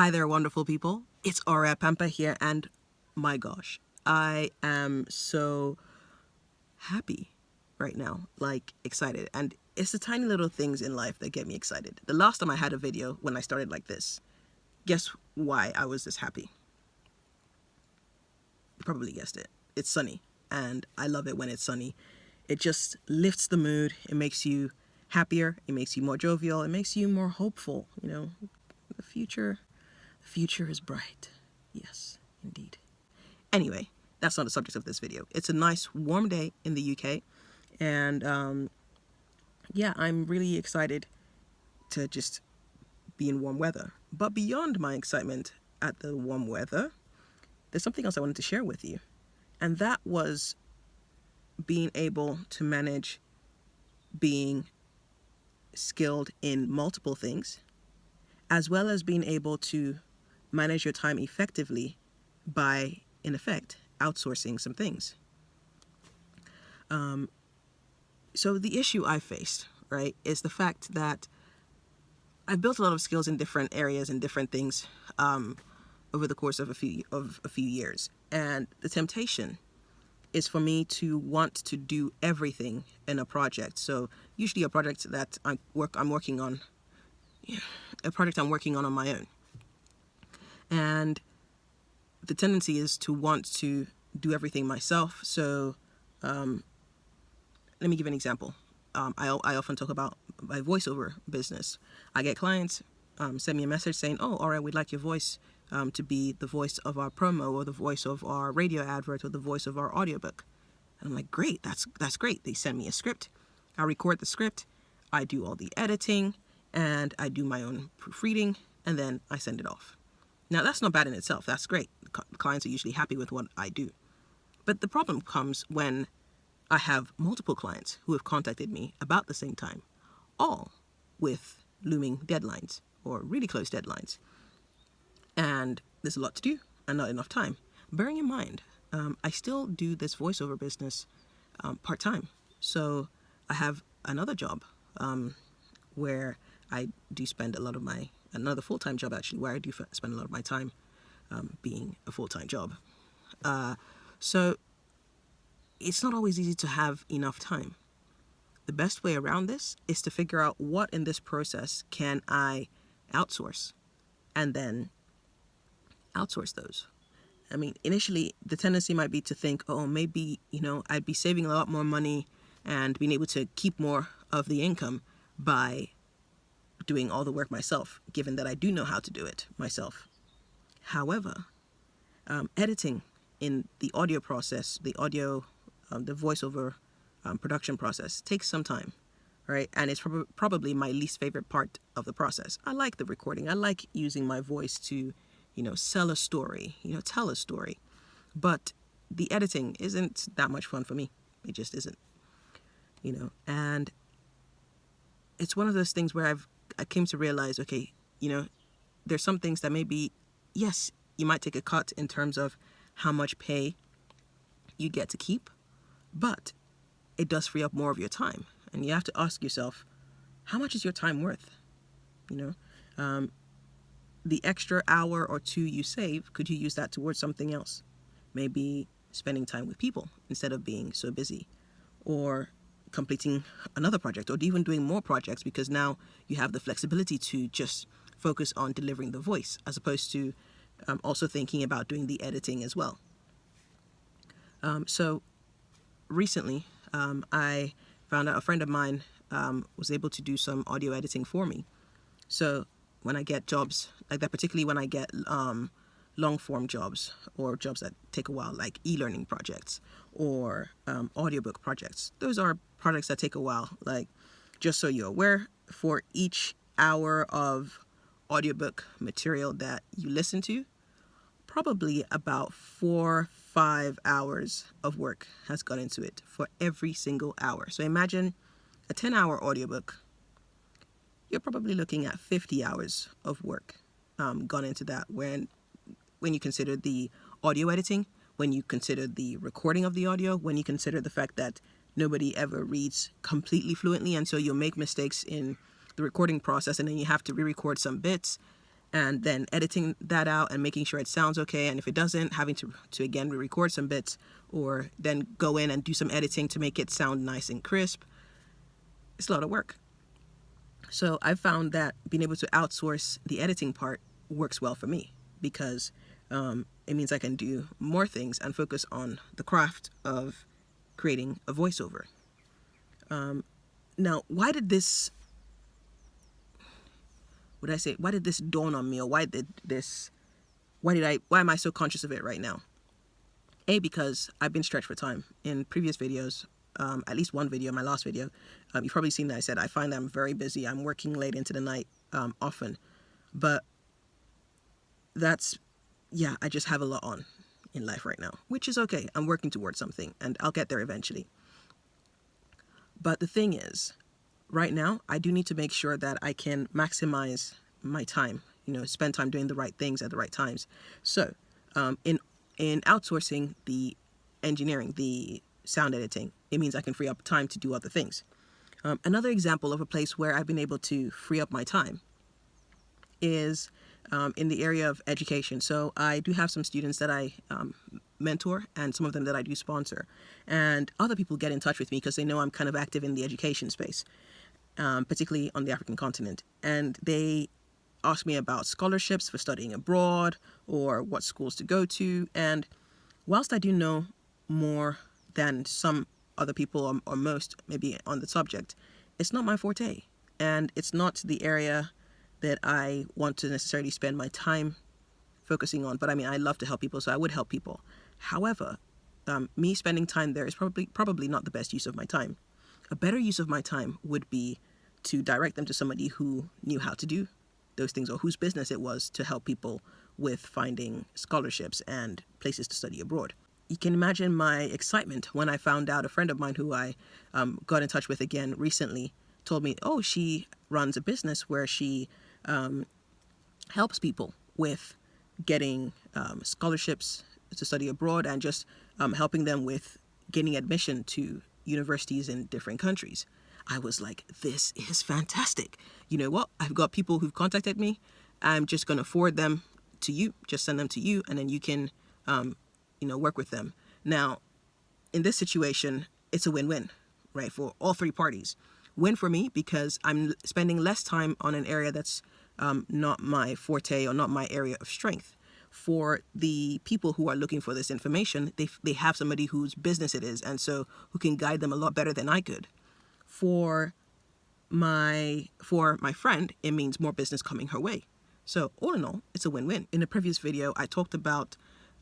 Hi there, wonderful people. It's Aura Pampa here, and my gosh, I am so happy right now, like excited. And it's the tiny little things in life that get me excited. The last time I had a video when I started like this, guess why I was this happy? You probably guessed it. It's sunny, and I love it when it's sunny. It just lifts the mood. It makes you happier. It makes you more jovial. It makes you more hopeful. The future is bright. Yes, indeed. Anyway, that's not the subject of this video. It's a nice warm day in the UK, and yeah, I'm really excited to just be in warm weather. But beyond my excitement at the warm weather, there's something else I wanted to share with you, and that was being able to manage being skilled in multiple things, as well as being able to manage your time effectively by, in effect, outsourcing some things. So the issue I faced, right, is the fact that I've built a lot of skills in different areas and different things over the course of a few years, and the temptation is for me to want to do everything in a project. So usually a project that I'm working on on my own. And the tendency is to want to do everything myself. So let me give an example. I often talk about my voiceover business. I get clients send me a message saying, "Oh, all right, we'd like your voice to be the voice of our promo, or the voice of our radio advert, or the voice of our audiobook." And I'm like, great, that's great. They send me a script. I record the script. I do all the editing, and I do my own proofreading, and then I send it off. Now, that's not bad in itself. That's great. Clients are usually happy with what I do. But the problem comes when I have multiple clients who have contacted me about the same time, all with looming deadlines or really close deadlines. And there's a lot to do and not enough time. Bearing in mind, I still do this voiceover business part-time. So I have another job where I do spend another full-time job actually, where I do spend a lot of my time being a full-time job. So it's not always easy to have enough time. The best way around this is to figure out what in this process can I outsource, and then outsource those. I mean, initially the tendency might be to think, oh, maybe, I'd be saving a lot more money and being able to keep more of the income by doing all the work myself, given that I do know how to do it myself. However, editing in the audio process, the voiceover production process takes some time, right? And it's probably my least favorite part of the process. I like the recording. I like using my voice to, sell a story, tell a story. But the editing isn't that much fun for me. It just isn't, and it's one of those things where I came to realize, okay, there's some things that maybe, yes, you might take a cut in terms of how much pay you get to keep, but it does free up more of your time. And you have to ask yourself, how much is your time worth? The extra hour or two you save, could you use that towards something else? Maybe spending time with people instead of being so busy, or completing another project, or even doing more projects, because now you have the flexibility to just focus on delivering the voice, as opposed to also thinking about doing the editing as well. So recently, I found out a friend of mine was able to do some audio editing for me. So when I get jobs like that, particularly when I get long form jobs, or jobs that take a while, like e-learning projects or audiobook projects, those are projects that take a while. Like, just so you're aware, for each hour of audiobook material that you listen to, probably about 4-5 hours of work has gone into it for every single hour. So imagine a 10-hour audiobook. You're probably looking at 50 hours of work gone into that, when you consider the audio editing, when you consider the recording of the audio, when you consider the fact that nobody ever reads completely fluently, and so you'll make mistakes in the recording process, and then you have to re-record some bits. and then editing that out and making sure it sounds okay. And if it doesn't, having to again re-record some bits, or then go in and do some editing to make it sound nice and crisp. It's a lot of work. So I found that being able to outsource the editing part works well for me, because it means I can do more things and focus on the craft of creating a voiceover. Now, why did this dawn on me, or why am I so conscious of it right now? Because I've been stretched for time. In previous videos, at least one video, my last video, you've probably seen that I said I find that I'm very busy. I'm working late into the night often. But I just have a lot on in life right now, which is okay. I'm working towards something, and I'll get there eventually. But the thing is, right now, I do need to make sure that I can maximize my time, spend time doing the right things at the right times. So in outsourcing the engineering, the sound editing, it means I can free up time to do other things. Another example of a place where I've been able to free up my time is in the area of education. So I do have some students that I mentor, and some of them that I do sponsor. And other people get in touch with me because they know I'm kind of active in the education space, particularly on the African continent. And they ask me about scholarships for studying abroad, or what schools to go to. And whilst I do know more than some other people, or most maybe, on the subject, it's not my forte. And it's not the area that I want to necessarily spend my time focusing on. But I mean, I love to help people, so I would help people. However, me spending time there is probably not the best use of my time. A better use of my time would be to direct them to somebody who knew how to do those things, or whose business it was to help people with finding scholarships and places to study abroad. You can imagine my excitement when I found out a friend of mine who I got in touch with again recently told me, she runs a business where she helps people with getting scholarships to study abroad, and just helping them with getting admission to universities in different countries. I was like, this is fantastic. You know what? I've got people who've contacted me. I'm just going to forward them to you, just send them to you, and then you can, work with them. Now, in this situation, it's a win-win, right, for all three parties. Win for me, because I'm spending less time on an area that's not my forte, or not my area of strength. For the people who are looking for this information, they have somebody whose business it is, and so who can guide them a lot better than I could. For my friend, it means more business coming her way. So all in all, it's a win-win. In a previous video, I talked about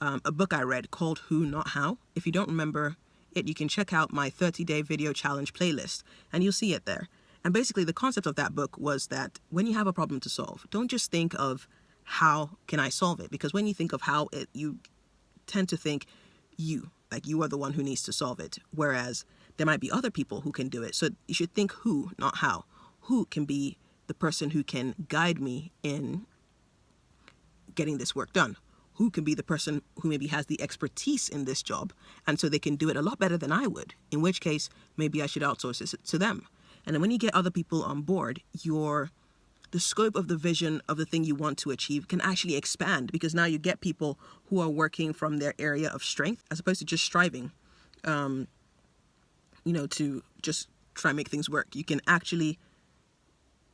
a book I read called Who Not How. If you don't remember it, you can check out my 30-day video challenge playlist, and you'll see it there. And basically, the concept of that book was that when you have a problem to solve, don't just think of how can I solve it? Because when you think of how, you tend to think you are the one who needs to solve it. Whereas there might be other people who can do it. So you should think who, not how. Who can be the person who can guide me in getting this work done? Who can be the person who maybe has the expertise in this job, and so they can do it a lot better than I would, in which case maybe I should outsource it to them. And then when you get other people on board, the scope of the vision of the thing you want to achieve can actually expand, because now you get people who are working from their area of strength, as opposed to just striving, to just try and make things work. You can actually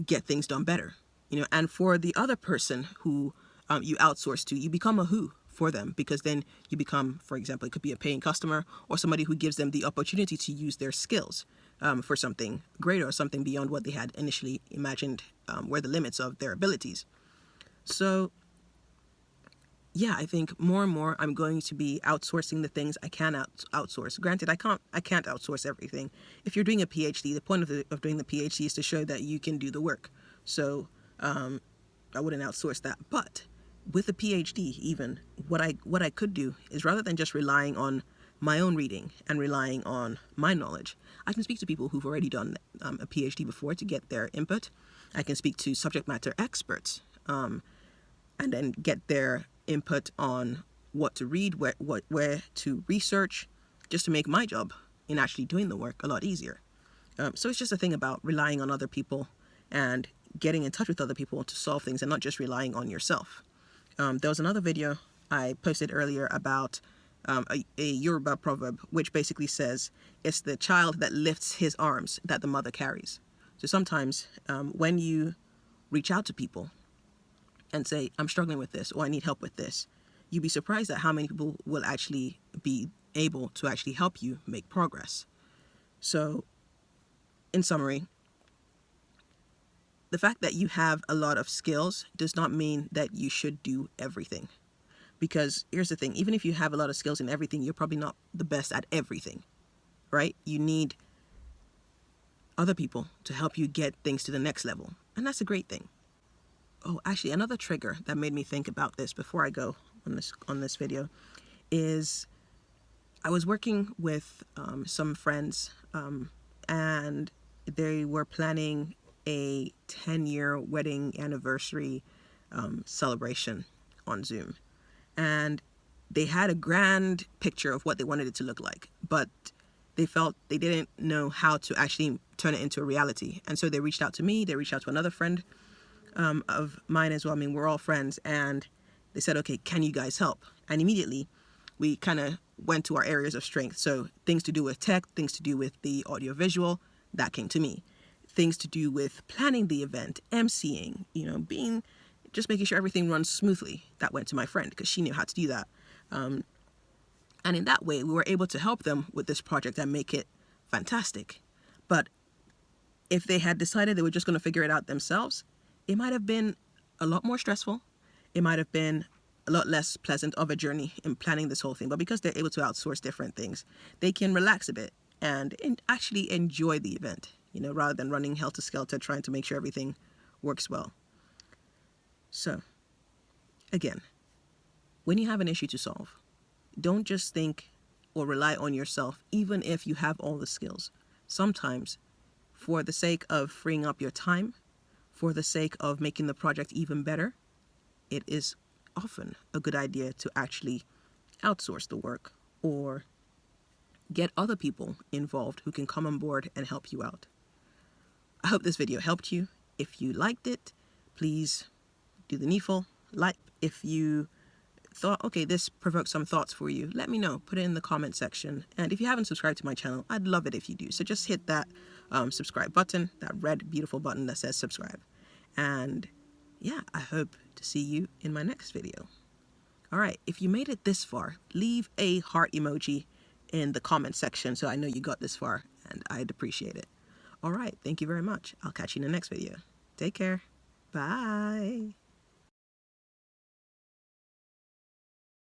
get things done better, and for the other person who you outsource to, you become a who for them, because then you become, for example, it could be a paying customer, or somebody who gives them the opportunity to use their skills for something greater, or something beyond what they had initially imagined were the limits of their abilities. So yeah, I think more and more I'm going to be outsourcing the things I can outsource. Granted, I can't outsource everything. If you're doing a PhD, the point of doing the PhD is to show that you can do the work. So I wouldn't outsource that. But with a PhD, even what I could do is, rather than just relying on my own reading and relying on my knowledge, I can speak to people who've already done a PhD before to get their input. I can speak to subject matter experts and then get their input on what to read, where to research, just to make my job in actually doing the work a lot easier. So it's just a thing about relying on other people and getting in touch with other people to solve things and not just relying on yourself. There was another video I posted earlier about a Yoruba proverb, which basically says it's the child that lifts his arms that the mother carries. So sometimes when you reach out to people and say, I'm struggling with this, or I need help with this, you'd be surprised at how many people will actually be able to actually help you make progress. So in summary, the fact that you have a lot of skills does not mean that you should do everything. Because here's the thing, even if you have a lot of skills in everything, you're probably not the best at everything, right? You need other people to help you get things to the next level. And that's a great thing. Oh, actually, another trigger that made me think about this before I go on this video is I was working with some friends and they were planning a 10-year wedding anniversary celebration on Zoom. And they had a grand picture of what they wanted it to look like, but they felt they didn't know how to actually turn it into a reality. And so they reached out to me, they reached out to another friend of mine as well. I mean, we're all friends, and they said, okay, can you guys help? And immediately we kind of went to our areas of strength. So things to do with tech, things to do with the audiovisual, that came to me. Things to do with planning the event, emceeing, just making sure everything runs smoothly, that went to my friend because she knew how to do that. And in that way, we were able to help them with this project and make it fantastic. But if they had decided they were just going to figure it out themselves, it might have been a lot more stressful. It might have been a lot less pleasant of a journey in planning this whole thing. But because they're able to outsource different things, they can relax a bit and actually enjoy the event, rather than running helter-skelter trying to make sure everything works well. So, again, when you have an issue to solve, don't just think or rely on yourself, even if you have all the skills. Sometimes, for the sake of freeing up your time, for the sake of making the project even better, it is often a good idea to actually outsource the work or get other people involved who can come on board and help you out. I hope this video helped you. If you liked it, please do the needful. Like. If you thought, okay, this provoked some thoughts for you, let me know. Put it in the comment section. And if you haven't subscribed to my channel, I'd love it if you do. So just hit that subscribe button, that red beautiful button that says subscribe. And yeah, I hope to see you in my next video. All right, if you made it this far, leave a heart emoji in the comment section so I know you got this far, and I'd appreciate it. All right, thank you very much. I'll catch you in the next video. Take care. Bye.